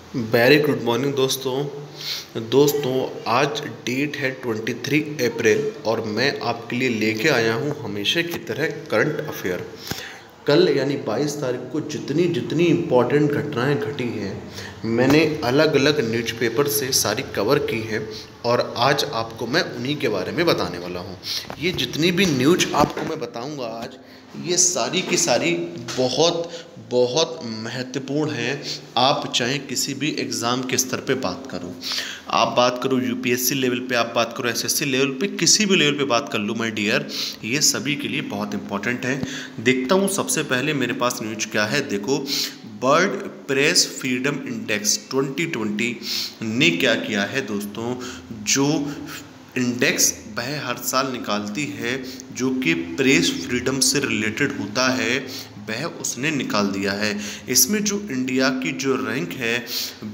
Very good morning दोस्तों आज date है 23 अप्रैल और मैं आपके लिए लेके आया हूँ हमेशा की तरह करंट अफेयर। कल यानी 22 तारीख को जितनी जितनी इम्पोर्टेंट घटनाएं घटी हैं मैंने अलग अलग न्यूज़पेपर से सारी कवर की है और आज आपको मैं उन्हीं के बारे में बताने वाला हूँ। ये जितनी भी न्यूज़ आपको मैं बताऊँगा आज, ये सारी की सारी बहुत बहुत महत्वपूर्ण हैं। आप चाहे किसी भी एग्ज़ाम के स्तर पे बात करो, आप बात करो यूपीएससी लेवल पे, आप बात करो एसएससी लेवल पे, किसी भी लेवल पे बात कर लो माय डियर, ये सभी के लिए बहुत इंपॉर्टेंट है। देखता हूँ सबसे पहले मेरे पास न्यूज़ क्या है। देखो, वर्ल्ड प्रेस फ्रीडम इंडेक्स 2020 ने क्या किया है दोस्तों, जो इंडेक्स वह हर साल निकालती है जो कि प्रेस फ्रीडम से रिलेटेड होता है, वह उसने निकाल दिया है। इसमें जो इंडिया की जो रैंक है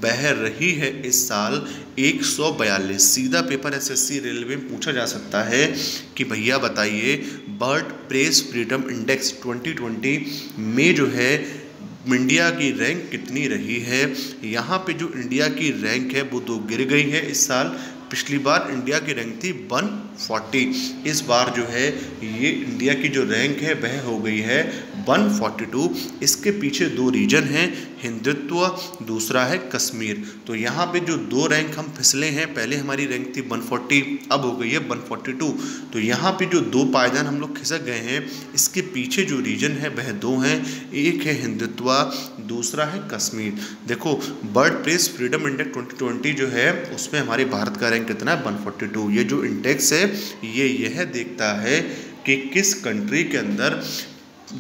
वह रही है इस साल 142। सीधा पेपर एसएससी रेलवे में पूछा जा सकता है कि भैया बताइए वर्ल्ड प्रेस फ्रीडम इंडेक्स 2020 में जो है इंडिया की रैंक कितनी रही है। यहाँ पे जो इंडिया की रैंक है वो तो गिर गई है इस साल। पिछली बार इंडिया की रैंक थी 140, इस बार जो है ये इंडिया की जो रैंक है वह हो गई है 142। इसके पीछे दो रीजन हैं, हिंदुत्व, दूसरा है कश्मीर। तो यहाँ पे जो दो रैंक हम फिसले हैं, पहले हमारी रैंक थी 140, अब हो गई है 142। तो यहाँ पे जो दो पायदान हम लोग खिसक गए हैं, इसके पीछे जो रीजन है वह दो हैं, एक है हिंदुत्व, दूसरा है कश्मीर। देखो, वर्ल्ड प्रेस फ्रीडम इंडेक्स 2020 जो है उसमें हमारे भारत का रैंक कितना है 142। ये जो इंडेक्स है ये यह देखता है कि किस कंट्री के अंदर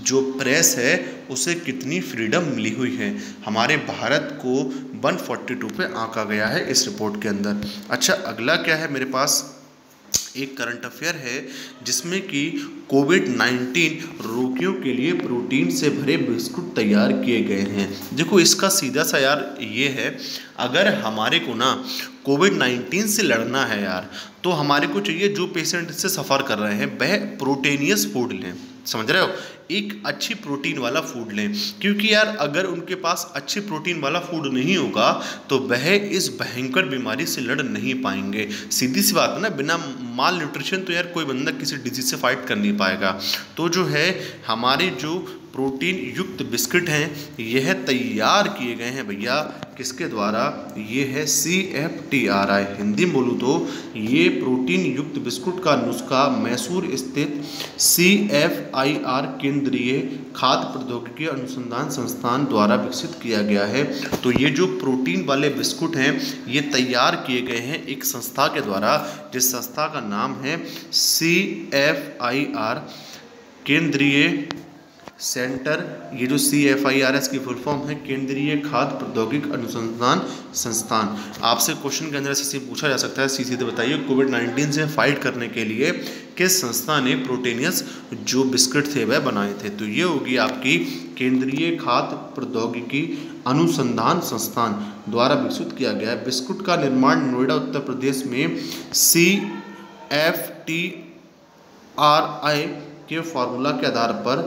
जो प्रेस है उसे कितनी फ्रीडम मिली हुई है। हमारे भारत को 142 पे आंका गया है इस रिपोर्ट के अंदर। अच्छा, अगला क्या है मेरे पास, एक करंट अफेयर है जिसमें कि कोविड-19 रोगियों के लिए प्रोटीन से भरे बिस्कुट तैयार किए गए हैं। देखो, इसका सीधा सा यार ये है, अगर हमारे को ना कोविड-19 से लड़ना है यार, तो हमारे को चाहिए जो पेशेंट इससे सफ़र कर रहे हैं वह प्रोटीनियस फूड लें। समझ रहे हो, एक अच्छी प्रोटीन वाला फूड लें, क्योंकि यार अगर उनके पास अच्छी प्रोटीन वाला फूड नहीं होगा तो वह इस भयंकर बीमारी से लड़ नहीं पाएंगे। सीधी सी बात है ना, बिना माल न्यूट्रिशन तो यार कोई बंदा किसी डिजीज से फाइट कर नहीं पाएगा। तो जो है हमारे जो प्रोटीन युक्त बिस्किट हैं यह तैयार किए गए हैं भैया, किसके द्वारा, ये है CFTRI। हिंदी में बोलूँ तो ये प्रोटीन युक्त बिस्कुट का नुस्खा मैसूर स्थित CFIR केंद्रीय खाद्य प्रौद्योगिकी अनुसंधान संस्थान द्वारा विकसित किया गया है। तो ये जो प्रोटीन वाले बिस्कुट हैं ये तैयार किए गए हैं एक संस्था के द्वारा, जिस संस्था का नाम है CFIR केंद्रीय सेंटर। ये जो CFIRS की फुल फॉर्म है केंद्रीय खाद्य प्रौद्योगिकी अनुसंधान संस्थान। आपसे क्वेश्चन के अंदर ऐसे पूछा जा सकता है, सीधे बताइए कोविड-19 से फाइट करने के लिए किस संस्था ने प्रोटीनियस जो बिस्किट थे वह बनाए थे। तो ये होगी आपकी केंद्रीय खाद्य प्रौद्योगिकी अनुसंधान संस्थान द्वारा विकसित किया गया है। बिस्कुट का निर्माण नोएडा उत्तर प्रदेश में CFTRI के फार्मूला के आधार पर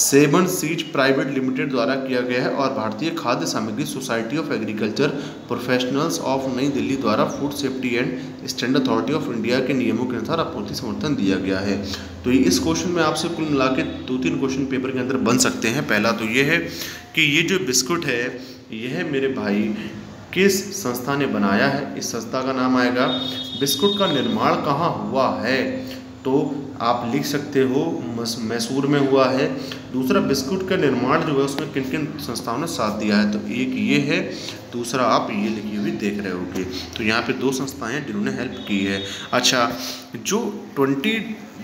सेवन सीज प्राइवेट लिमिटेड द्वारा किया गया है और भारतीय खाद्य सामग्री society of agriculture professionals of नई दिल्ली द्वारा food safety and standard authority of India के नियमों के अनुसार आपूर्ति समर्थन दिया गया है। तो इस क्वेश्चन में आपसे कुल मिला के 2-3 क्वेश्चन पेपर के अंदर बन सकते हैं। पहला तो ये है कि ये जो बिस्कुट है यह मेरे भाई किस संस्था ने बनाया है। इस संस्था का नाम आएगा। बिस्कुट का निर्माण कहाँ हुआ है, तो आप लिख सकते हो मैसूर में हुआ है। दूसरा, बिस्कुट का निर्माण जो है उसमें किन किन संस्थाओं ने साथ दिया है, तो एक ये है, दूसरा आप ये लिखी हुई देख रहे होगे। तो यहाँ पे 2 संस्थाएं हैं जिन्होंने हेल्प की है। अच्छा, जो 20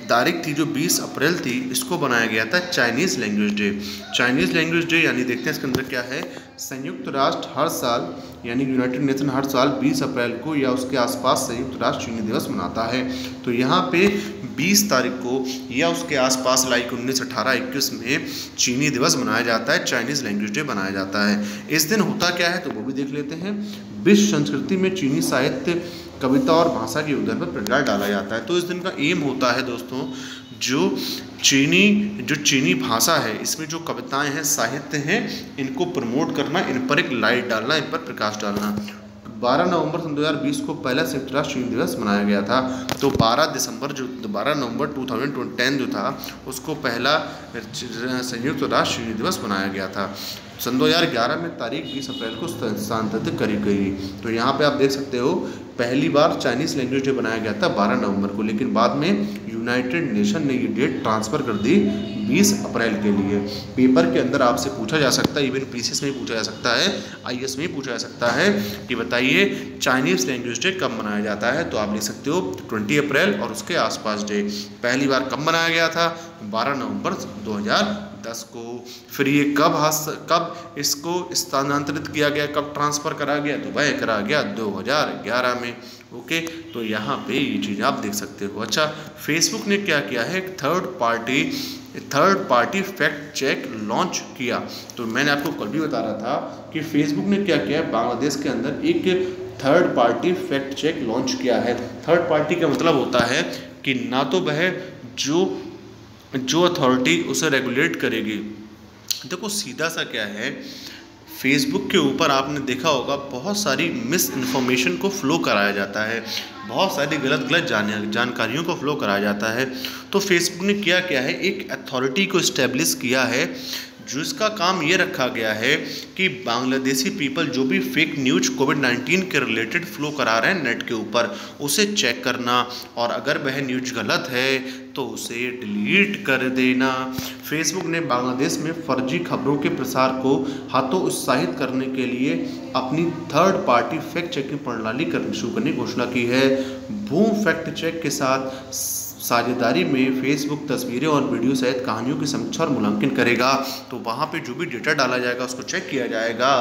तारीख थी जो 20 अप्रैल थी, इसको बनाया गया था Chinese language day. Chinese language day यानी देखते हैं इसके अंदर क्या है। संयुक्त राष्ट्र हर साल यानी यूनाइटेड नेशन हर साल 20 अप्रैल को या उसके आसपास संयुक्त राष्ट्र चीनी दिवस मनाता है। तो यहाँ पे 20 तारीख को या उसके आसपास लाइक 19, 18, 21 में चीनी दिवस मनाया जाता है, चाइनीज़ लैंग्वेज डे मनाया जाता है। इस दिन होता क्या है तो वो भी देख लेते हैं। विश्व संस्कृति में चीनी साहित्य कविता और भाषा के उदय पर प्रकाश डाला जाता है। तो इस दिन का एम होता है दोस्तों, जो चीनी भाषा है, इसमें जो कविताएं हैं, साहित्य हैं, इनको प्रमोट करना, इन पर एक लाइट डालना, इन पर प्रकाश डालना। 12 नवंबर सन 2020 को पहला संयुक्त राष्ट्र चीनी दिवस मनाया गया था। तो 12 नवंबर 2010 जो था, उसको पहला संयुक्त राष्ट्र चीनी दिवस मनाया गया था। सन 2011 में तारीख 20 अप्रैल को स्थानांतरित करी गई। तो यहाँ पे आप देख सकते हो, पहली बार चाइनीज़ लैंग्वेज डे बनाया गया था 12 नवंबर को, लेकिन बाद में यूनाइटेड नेशन ने ये डेट ट्रांसफ़र कर दी 20 अप्रैल के लिए। पेपर के अंदर आपसे पूछा जा सकता है, इवन पीसीएस में भी पूछा जा सकता है, आईएएस में भी पूछा जा सकता है कि बताइए चाइनीज़ लैंग्वेज डे कब मनाया जाता है। तो आप लिख सकते हो 20 अप्रैल और उसके आसपास डे। पहली बार कब मनाया गया था? 12 नवंबर 2010 को। फिर ये कब इसको स्थानांतरित किया गया, कब ट्रांसफ़र करा गया? तो वह करा गया 2011 में। ओके, तो यहाँ पे ये चीज़ आप देख सकते हो। अच्छा, फेसबुक ने क्या किया है? Third party fact check launch किया। तो मैंने आपको कल भी बता रहा था कि फेसबुक ने क्या किया है, बांग्लादेश के अंदर एक third party fact check launch किया है। थर्ड पार्टी का मतलब होता है कि ना तो वह जो अथॉरिटी उसे रेगुलेट करेगी। देखो सीधा सा क्या है, फेसबुक के ऊपर आपने देखा होगा बहुत सारी मिस इन्फॉर्मेशन को फ्लो कराया जाता है, बहुत सारी गलत जानकारियों को फ्लो कराया जाता है। तो फेसबुक ने क्या है, एक अथॉरिटी को इस्टेब्लिश किया है जिसका काम ये रखा गया है कि बांग्लादेशी पीपल जो भी फेक न्यूज कोविड-19 के रिलेटेड फ्लो करा रहे हैं नेट के ऊपर, उसे चेक करना, और अगर वह न्यूज गलत है तो उसे डिलीट कर देना। फेसबुक ने बांग्लादेश में फर्जी खबरों के प्रसार को हतोत्साहित करने के लिए अपनी थर्ड पार्टी फैक्ट चेकिंग प्रणाली शुरू करने की घोषणा की है। बूम फैक्ट चेक के साथ साझेदारी में फेसबुक तस्वीरें और वीडियो सहित कहानियों की समीक्षा और मूल्यांकन करेगा। तो वहाँ पे जो भी डेटा डाला जाएगा उसको चेक किया जाएगा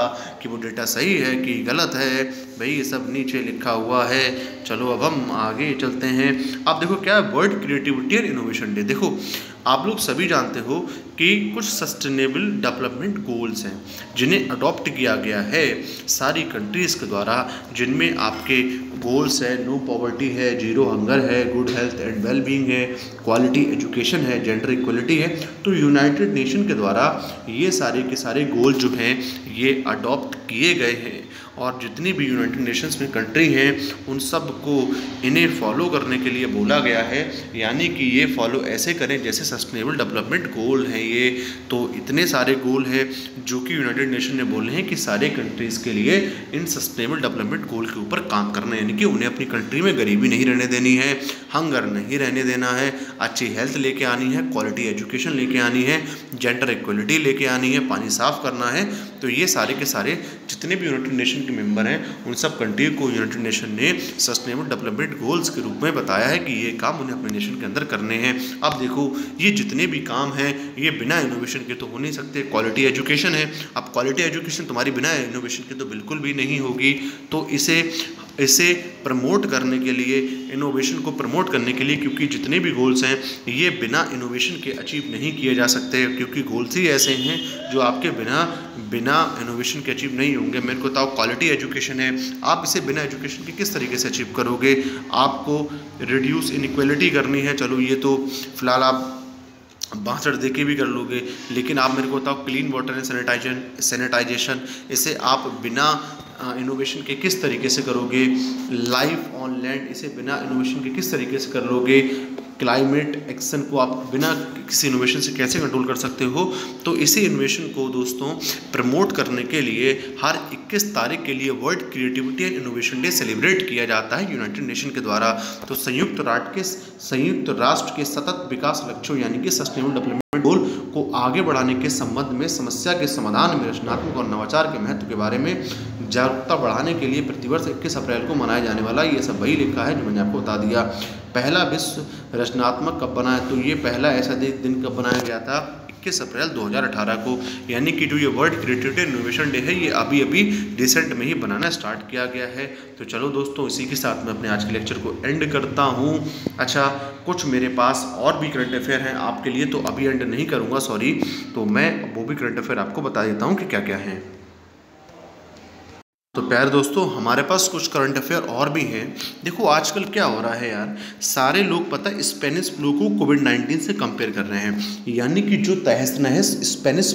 कि वो डेटा सही है कि गलत है। भाई ये सब नीचे लिखा हुआ है। चलो अब हम आगे चलते हैं। आप देखो क्या है, world creativity and innovation day. देखो आप लोग सभी जानते हो कि कुछ सस्टेनेबल डेवलपमेंट गोल्स हैं जिन्हें अडॉप्ट किया गया है सारी कंट्रीज़ के द्वारा, जिनमें आपके गोल्स है नो पॉवर्टी है, जीरो हंगर है, good health and well being है, क्वालिटी एजुकेशन है, जेंडर इक्वलिटी है। तो यूनाइटेड नेशन के द्वारा ये सारे के सारे गोल जो हैं ये अडॉप्ट किए गए हैं, और जितनी भी यूनाइटेड नेशंस में कंट्री हैं उन सब को इन्हें फॉलो करने के लिए बोला गया है। यानी कि ये फॉलो ऐसे करें जैसे सस्टेनेबल डेवलपमेंट गोल हैं ये। तो इतने सारे गोल हैं जो कि यूनाइटेड नेशन ने बोले हैं कि सारे कंट्रीज़ के लिए इन सस्टेनेबल डेवलपमेंट गोल के ऊपर काम करना है। यानी कि उन्हें अपनी कंट्री में गरीबी नहीं रहने देनी है, हंगर नहीं रहने देना है, अच्छी हेल्थ लेके आनी है, क्वालिटी एजुकेशन लेके आनी है, जेंडर इक्वलिटी लेके आनी है, पानी साफ़ करना है। तो ये सारे के सारे जितने भी यूनाइटेड नेशन के मेंबर हैं उन सब कंट्री को यूनाइटेड नेशन ने सस्टेनेबल डेवलपमेंट गोल्स के रूप में बताया है कि ये काम उन्हें अपने नेशन के अंदर करने हैं। अब देखो ये जितने भी काम हैं ये बिना इनोवेशन के तो हो नहीं सकते। क्वालिटी एजुकेशन है, अब क्वालिटी एजुकेशन तुम्हारी बिना इनोवेशन के तो बिल्कुल भी नहीं होगी। तो इसे प्रमोट करने के लिए, इनोवेशन को प्रमोट करने के लिए, क्योंकि जितने भी गोल्स हैं ये बिना इनोवेशन के अचीव नहीं किए जा सकते, क्योंकि गोल्स ही ऐसे हैं जो आपके बिना इनोवेशन के अचीव नहीं होंगे। मेरे को बताओ क्वालिटी एजुकेशन है, आप इसे बिना एजुकेशन के किस तरीके से अचीव करोगे? आपको रिड्यूस इनइक्वालिटी करनी है, चलो ये तो फिलहाल आप 62 दे के भी कर लोगे, लेकिन आप मेरे को बताओ क्लीन वाटर एंड सैनिटाइजेशन, इसे आप बिना इनोवेशन के किस तरीके से करोगे? लाइफ ऑन लैंड, इसे बिना इनोवेशन के किस तरीके से कर लोगे? क्लाइमेट एक्शन को आप बिना किसी इनोवेशन से कैसे कंट्रोल कर सकते हो? तो इसी इनोवेशन को दोस्तों प्रमोट करने के लिए हर 21 तारीख के लिए world creativity and innovation day celebrate किया जाता है यूनाइटेड नेशन के द्वारा। तो संयुक्त राष्ट्र के सतत विकास लक्ष्यों यानी कि सस्टेनेबल डेवलपमेंट गोल को आगे बढ़ाने के संबंध में समस्या के समाधान में रचनात्मक और नवाचार के महत्व के बारे में जागरूकता बढ़ाने के लिए प्रतिवर्ष 21 अप्रैल को मनाया जाने वाला, ये सब वही लिखा है जो मैंने आपको बता दिया। पहला विश्व रचनात्मक कब बना है? तो ये पहला ऐसा दिन कब बनाया गया था? 21 अप्रैल 2018 को। यानी कि जो ये वर्ल्ड क्रिएटिविटी इनोवेशन डे है ये अभी रिसेंट में ही बनाना स्टार्ट किया गया है। तो चलो दोस्तों इसी के साथ मैं अपने आज के लेक्चर को एंड करता हूँ। अच्छा, कुछ मेरे पास और भी करंट अफेयर हैं आपके लिए, तो अभी एंड नहीं करूँगा, सॉरी। तो मैं वो भी करंट अफेयर आपको बता देता हूँ कि क्या क्या हैं। तो प्यारे दोस्तों, हमारे पास कुछ करंट अफेयर और भी हैं। देखो आजकल क्या हो रहा है यार, सारे लोग पता है स्पेनिश फ्लू को कोविड-19 से कंपेयर कर रहे हैं। यानी कि जो तहस नहस स्पेनिश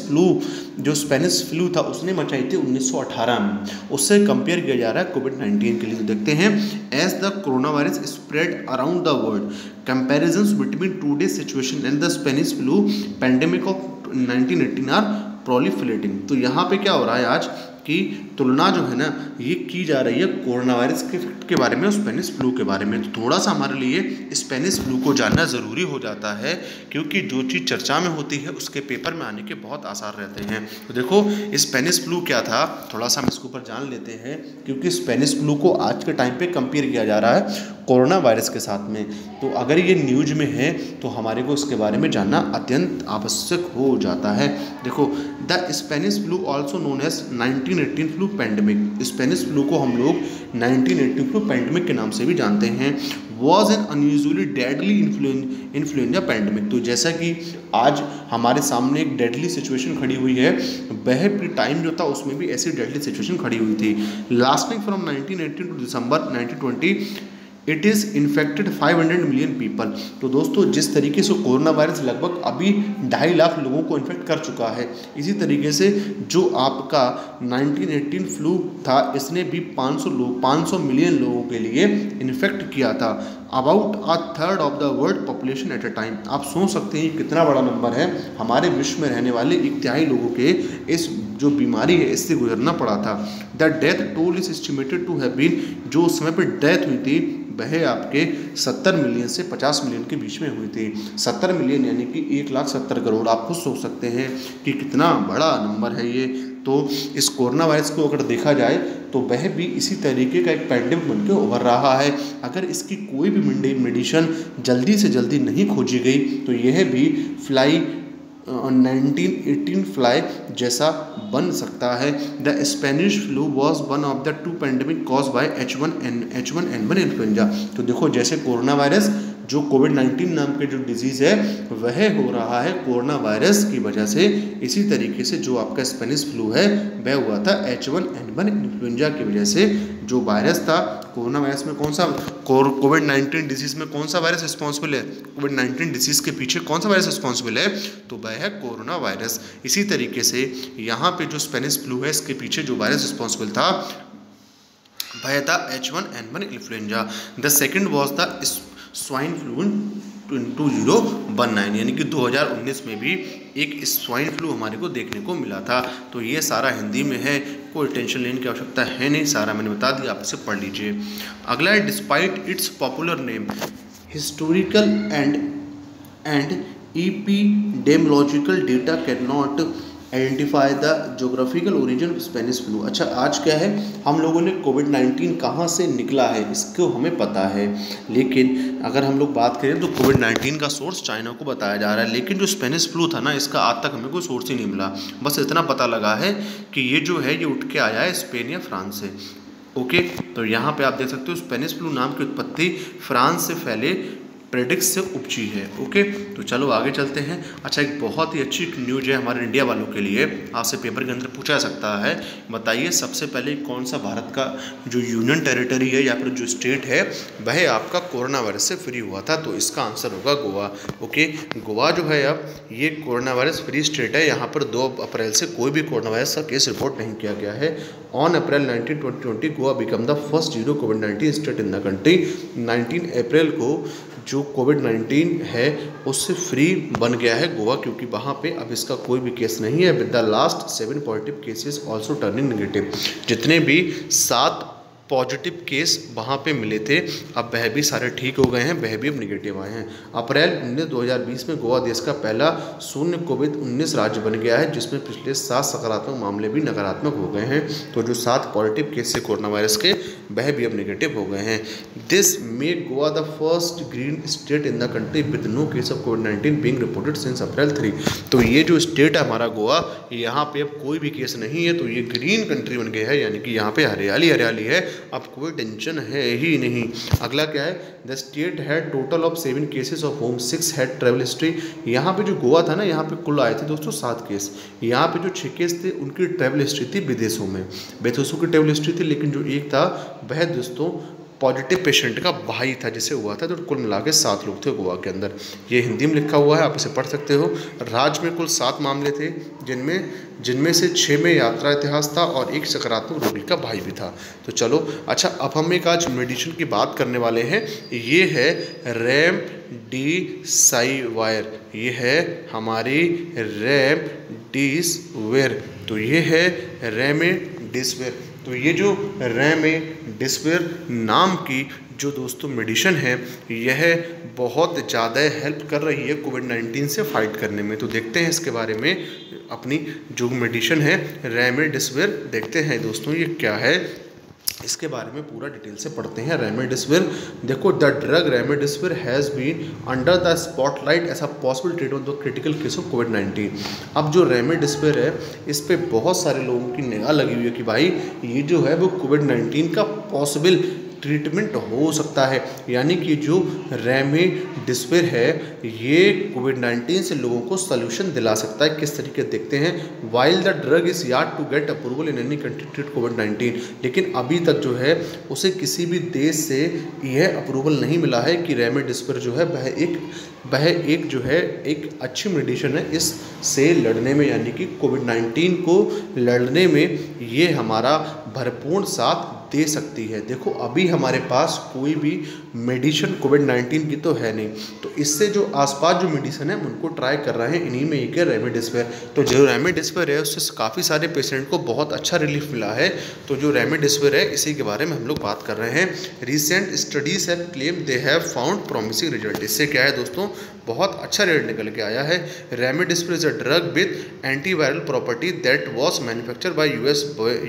फ्लू था उसने मचाई थी 1918 में, उससे कंपेयर किया जा रहा है कोविड-19 के लिए। तो देखते हैं, as the corona virus spread around the world, comparisons between today situation and the Spanish flu pandemic of 1918 are proliferating. तो यहाँ पे क्या हो रहा है आज की तुलना जो है ना, ये की जा रही है कोरोना वायरस के बारे में और स्पेनिश फ्लू के बारे में। तो थोड़ा सा हमारे लिए स्पेनिश फ्लू को जानना ज़रूरी हो जाता है, क्योंकि जो चीज़ चर्चा में होती है उसके पेपर में आने के बहुत आसार रहते हैं। तो देखो स्पेनिश फ्लू क्या था, थोड़ा सा हम इसके ऊपर जान लेते हैं, क्योंकि स्पेनिश फ्लू को आज के टाइम पे कंपेयर किया जा रहा है कोरोना वायरस के साथ में। तो अगर ये न्यूज में है तो हमारे को इसके बारे में जानना अत्यंत आवश्यक हो जाता है। देखो, the Spanish flu also known as 1918 flu pandemic, Spanish flu को हम लोग 1918 फ्लू पेंडेमिक के नाम से भी जानते हैं। Was an unusually deadly influenza pandemic. तो जैसा कि आज हमारे सामने एक डेडली सिचुएशन खड़ी हुई है, वह भी टाइम जो था उसमें भी ऐसी डेडली सिचुएशन खड़ी हुई थी। Lasting from 1918 to December 1920 it is infected 500 million people. तो दोस्तों, जिस तरीके से कोरोना वायरस लगभग अभी 2.5 लाख लोगों को इन्फेक्ट कर चुका है, इसी तरीके से जो आपका 1918 फ्लू था इसने भी 500 मिलियन लोगों के लिए इन्फेक्ट किया था। About a third of the world population at a time. आप सोच सकते हैं कितना बड़ा नंबर है, हमारे विश्व में रहने वाले 1/3 लोगों के इस जो बीमारी है इससे गुजरना पड़ा था। The death toll is estimated to have been, जो उस समय पर डेथ हुई थी वह आपके 70 मिलियन से 50 मिलियन के बीच में हुई थी। 70 मिलियन यानी कि 1,70 करोड़। आप खुद सोच सकते हैं कि कितना बड़ा नंबर है ये। तो इस कोरोना वायरस को अगर देखा जाए तो वह भी इसी तरीके का एक पैंडेमिक बन के उभर रहा है। अगर इसकी कोई भी मेडिसिन जल्दी से जल्दी नहीं खोजी गई तो यह भी 1918 फ्लाई जैसा बन सकता है। The Spanish flu was one of the 2 pandemic cause by H1N1 influenza. तो देखो, जैसे कोरोना वायरस जो कोविड-19 नाम के जो डिजीज़ है वह हो रहा है कोरोना वायरस की वजह से, इसी तरीके से जो आपका स्पेनिश फ्लू है वह हुआ था H1N1 इन्फ्लुएंजा की वजह से। जो वायरस था कोरोना वायरस में, कौन सा कोविड-19 डिजीज़ में कौन सा वायरस रिस्पॉन्सिबल है, कोविड-19 डिजीज़ के पीछे कौन सा वायरस रिस्पॉन्सिबल है, तो वह है कोरोना वायरस। इसी तरीके से यहाँ पे जो स्पेनिश फ्लू है इसके पीछे जो वायरस रिस्पॉन्सिबल था वह था H1N1 influenza. The second was the swine flu in 2019, यानी कि 2019 में भी एक स्वाइन फ्लू हमारे को देखने को मिला था। तो ये सारा हिंदी में है, कोई टेंशन लेने की आवश्यकता है नहीं, सारा मैंने बता दिया, आप इसे पढ़ लीजिए। अगला है, despite it's popular name, historical and epidemiological data can not identify the geographical origin of Spanish flu. अच्छा, आज क्या है, हम लोगों ने कोविड-19 कहाँ से निकला है इसको हमें पता है, लेकिन अगर हम लोग बात करें तो कोविड-19 का सोर्स चाइना को बताया जा रहा है। लेकिन जो स्पेनिश फ्लू था ना, इसका आज तक हमें कोई सोर्स ही नहीं मिला। बस इतना पता लगा है कि ये जो है ये उठ के आया है स्पेन या फ्रांस से। ओके, तो यहाँ पे आप देख सकते हो स्पेनिश फ्लू नाम की उत्पत्ति फ्रांस से फैले प्रेडिक्स से उपजी है। ओके, तो चलो आगे चलते हैं। अच्छा, एक बहुत ही अच्छी न्यूज़ है हमारे इंडिया वालों के लिए, आपसे पेपर के अंदर पूछा जा सकता है। बताइए सबसे पहले कौन सा भारत का जो यूनियन टेरिटरी है या फिर जो स्टेट है वह आपका कोरोना वायरस से फ्री हुआ था, तो इसका आंसर होगा गोवा। ओके, गोवा जो है अब ये कोरोना वायरस फ्री स्टेट है। यहाँ पर 2 अप्रैल से कोई भी कोरोना वायरस का केस रिपोर्ट नहीं किया गया है। On April 19, 2020 Goa become the first zero covid state in the country. 19 अप्रैल को जो कोविड-19 है उससे फ्री बन गया है गोवा, क्योंकि वहाँ पे अब इसका कोई भी केस नहीं है। With the last 7 positive cases also turning negative. जितने भी 7 पॉजिटिव केस वहाँ पे मिले थे अब वह भी सारे ठीक हो गए हैं, वह भी अब निगेटिव आए हैं। अप्रैल 19, 2020 में गोवा देश का पहला शून्य कोविड-19 राज्य बन गया है, जिसमें पिछले 7 सकारात्मक मामले भी नकारात्मक हो गए हैं। तो जो 7 पॉजिटिव केस थे कोरोना वायरस के वह भी अब निगेटिव हो गए हैं। This make Goa the first green state in the country with no case of कोविड-19 बीइंग रिपोर्टेड सिंस अप्रैल 3। तो ये जो स्टेट है हमारा गोवा, यहाँ पे अब कोई भी केस नहीं है, तो ये ग्रीन कंट्री बन गया है, यानी कि यहाँ पे हरियाली हरियाली है, अब कोई टेंशन है ही नहीं। अगला क्या है, the state had total of 7 cases of home, 6 had travel history. यहाँ पे जो गोवा था ना, यहाँ पे कुल आए थे दोस्तों 7 केस। यहाँ पे जो 6 केस थे उनकी ट्रेवल हिस्ट्री थी विदेशों में, विदेशों की ट्रेवल हिस्ट्री थी। लेकिन जो एक था वह दोस्तों पॉजिटिव पेशेंट का भाई था जिसे हुआ था। तो कुल मिला के 7 लोग थे गोवा के अंदर। ये हिंदी में लिखा हुआ है, आप इसे पढ़ सकते हो। राज्य में कुल 7 मामले थे, जिनमें से 6 में यात्रा इतिहास था और 1 सकारात्मक रोगी का भाई भी था। तो चलो अच्छा, अब हम एक आज मेडिसिन की बात करने वाले हैं। ये है रेमडेसिविर, ये है हमारी रेमडेसिविर। तो ये है रेमडेसिविर। तो ये जो रेमडेसिविर नाम की जो दोस्तों मेडिसिन है, यह बहुत ज़्यादा हेल्प कर रही है कोविड-19 से फाइट करने में। तो देखते हैं इसके बारे में, अपनी जो मेडिसिन है रेमडेसिविर, देखते हैं दोस्तों ये क्या है, इसके बारे में पूरा डिटेल से पढ़ते हैं। रेमडेसिविर, देखो, the drug remdesivir has been under the spotlight as a possible treatment of the critical case of कोविड-19। अब जो रेमडेसिविर है, इस पे बहुत सारे लोगों की निगाह लगी हुई है कि भाई ये जो है वो कोविड-19 का पॉसिबल ट्रीटमेंट हो सकता है। यानी कि जो रेमडेसिविर है ये कोविड-19 से लोगों को सलूशन दिला सकता है। किस तरीके देखते हैं, while the drug is yet to get approval in any country treat कोविड-19, लेकिन अभी तक जो है उसे किसी भी देश से यह अप्रूवल नहीं मिला है कि रेमडेसिविर जो है वह एक जो है एक अच्छी मेडिसिन है इस से लड़ने में, यानी कि कोविड-19 को लड़ने में ये हमारा भरपूर साथ दे सकती है। देखो अभी हमारे पास कोई भी मेडिसिन कोविड-19 की तो है नहीं, तो इससे जो आसपास जो मेडिसिन है उनको ट्राई कर रहे हैं, इन्हीं में एक है रेमडेसिविर। तो जो रेमडेसिविर है उससे काफ़ी सारे पेशेंट को बहुत अच्छा रिलीफ मिला है। तो जो रेमडेसिविर है इसी के बारे में हम लोग बात कर रहे हैं। Recent studies have claim they have found promising result. इससे क्या है दोस्तों, बहुत अच्छा रिजल्ट निकल के आया है। Remdesivir is a drug with antiviral property that was manufactured by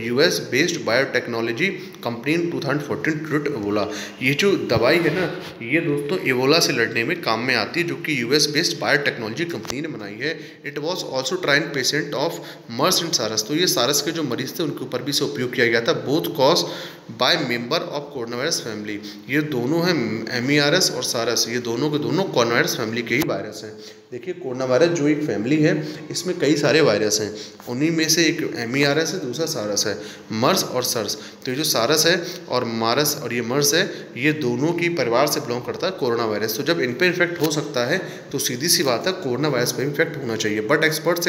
US based biotechnology company in 2014 treat Ebola. ये जो दवाई है ना, ये दोस्तों एबोला से लड़ने में काम में आती है, जो कि यूएस बेस्ड बायोटेक्नोलॉजी कंपनी ने बनाई है। It was also tried patient of MERS and SARS. तो ये सारस के जो मरीज थे उनके ऊपर भी इसे उपयोग किया गया था। Both cause by member of corona virus family. ये दोनों हैं एमईआरएस और सारस, ये दोनों के दोनों कोरोना वायरस फैमिली के ही वायरस हैं। देखिए कोरोना वायरस जो एक फैमिली है, इसमें कई सारे वायरस हैं, उन्हीं में से एक एमईआरएस है, दूसरा सारस है, मर्स और सर्स। तो ये जो सारस है और मारस और ये मर्स है, ये दोनों की परिवार से बिलोंग करता है कोरोना वायरस। तो जब इन पर इन्फेक्ट हो सकता है तो सीधी सी बात है कोरोना वायरस पर इन्फेक्ट होना चाहिए। But expert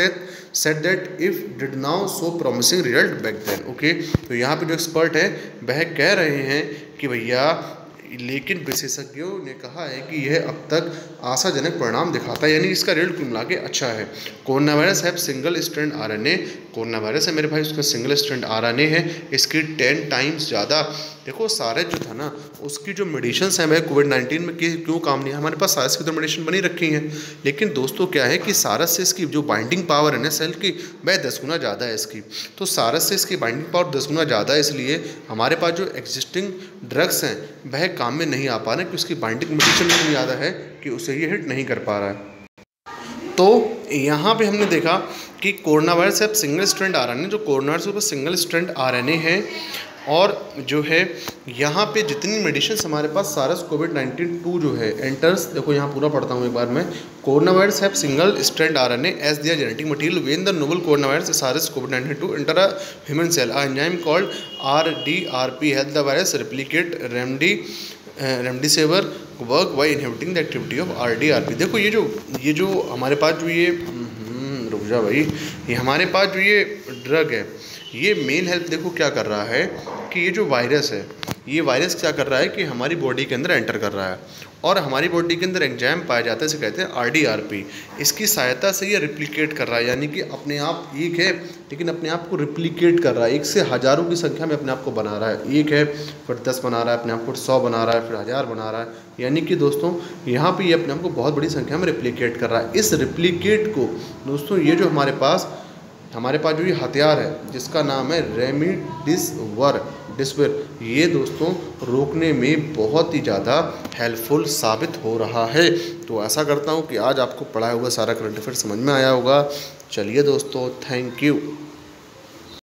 said that if did now so promising result back then. Okay, तो यहाँ पे जो एक्सपर्ट है वह कह रहे हैं कि भैया, लेकिन विशेषज्ञों ने कहा है कि यह अब तक आशाजनक परिणाम दिखाता है, यानी इसका रिजल्ट कुल मिला के अच्छा है। कोरोना वायरस है single strand RNA. Corona virus है मेरे भाई, उसका सिंगल स्ट्रैंड आरएनए है, इसकी 10 टाइम्स ज़्यादा। देखो सारस जो था ना, उसकी जो मेडिसिन है वह कोविड-19 में क्यों काम नहीं है, हमारे पास सारस की तो मेडिसिन बनी रखी हैं। लेकिन दोस्तों क्या है कि सारस से इसकी जो बाइंडिंग पावर है ना सेल की, वह 10 गुना ज़्यादा है इसकी। तो सारस से इसकी बाइंडिंग पावर 10 गुना ज़्यादा है, इसलिए हमारे पास जो एग्जिस्टिंग ड्रग्स हैं वह काम में नहीं आ पा रहे, क्योंकि उसकी बाइंडिंग मेडिसिन इतनी ज़्यादा है कि उसे ये हिट नहीं कर पा रहा है। तो यहाँ पे हमने देखा कि कोरोना वायरस है सिंगल स्ट्रैंड आरएनए, जो कोरोना वायरस पर सिंगल स्ट्रैंड आरएनए है। और जो है यहाँ पे जितनी मेडिसिन हमारे पास सारस कोविड-19 2 जो है एंटर्स, देखो यहाँ पूरा पढ़ता हूँ एक बार मैं। Corona virus have single strand RNA as their genetic material when the novel corona virus SARS कोविड-19 2 enter a human cell, a enzyme called RDRP help the virus replicate remdesivir work by inhibiting the activity of RDRP। देखो ये जो हमारे पास जो ये रुक जा भाई, ये हमारे पास जो ये ड्रग है, ये मेन हेल्प देखो क्या कर रहा है कि ये जो वायरस है, ये वायरस क्या कर रहा है कि हमारी बॉडी के अंदर एंटर कर रहा है, और हमारी बॉडी के अंदर एंजाइम पाया जाता है, इसे कहते हैं RDRP। इसकी सहायता से ये रिप्लिकेट कर रहा है, यानी कि अपने आप एक है लेकिन अपने आप को रिप्लिकेट कर रहा है, 1 से हज़ारों की संख्या में अपने आप को बना रहा है। एक है फिर 10 बना रहा है, अपने आप को 100 बना रहा है, फिर 1000 बना रहा है, यानी कि दोस्तों यहाँ पे ये अपने आप को बहुत बड़ी संख्या में रिप्लिकेट कर रहा है। इस रिप्लिकेट को दोस्तों ये जो हमारे पास जो ये हथियार है जिसका नाम है रेमडेसिविर, ये दोस्तों रोकने में बहुत ही ज़्यादा हेल्पफुल साबित हो रहा है। तो आशा करता हूँ कि आज आपको पढ़ाया हुआ सारा करंट अफेयर समझ में आया होगा। चलिए दोस्तों, थैंक यू।